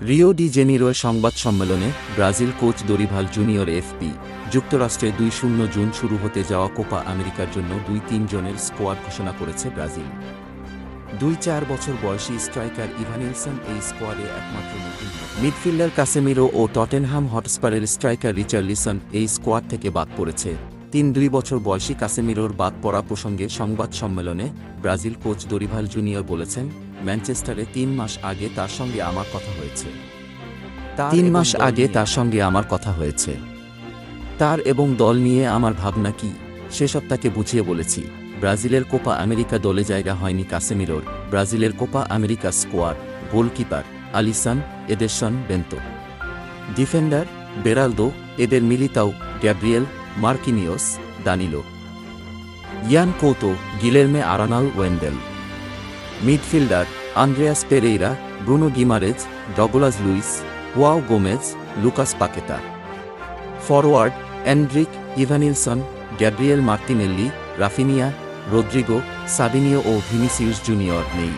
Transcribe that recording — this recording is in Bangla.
রিও ডি জেনিরোয় সংবাদ সম্মেলনে Brazil coach Dorival junior FP যুক্তরাষ্ট্রে 2-0 জুন শুরু হতে যাওয়া কোপা আমেরিকার জন্য 2-3 জনের স্কোয়াড ঘোষণা করেছে ব্রাজিল। 2-4 বছর বয়সী স্ট্রাইকার ইভানিলসন এই স্কোয়াডে একমাত্র নতুন। মিডফিল্ডার কাসেমিরো ও টটেনহাম হটস্পারের স্ট্রাইকার রিচার্লিসন এই স্কোয়াড থেকে বাদ পড়েছে। 2 বছর বয়সী কাসেমিরোর বাদ পড়া প্রসঙ্গে সংবাদ সম্মেলনে ব্রাজিল কোচ দরিভাল জুনিয়র বলেছেন, ম্যানচেস্টারে 3 মাস আগে তার সঙ্গে আমার কথা হয়েছে। 3 মাস আগে তার সঙ্গে আমার কথা হয়েছে। তার এবং দল নিয়ে আমার ভাবনা কি সেসব তাকে বুঝিয়ে বলেছি। ব্রাজিলের কোপা আমেরিকা দলে জায়গা হয়নি কাসেমিরোর। ব্রাজিলের Copa America squad: goalkeeper Alisson, Ederson, Bento; defender Beraldo, Eder Militao, Gabriel, Marquinhos, Danilo, Yan Couto, Guilherme Arana, Wendell; midfielder Andreas Pereira, Bruno Guimaraes, Douglas Luiz, Joao Gomes, Lucas Paqueta; forward Endrick, Evanilson, Gabriel Martinelli, Raphinha, Rodrygo, Savinho ও ভিনিসিউস জুনিয়র নেই।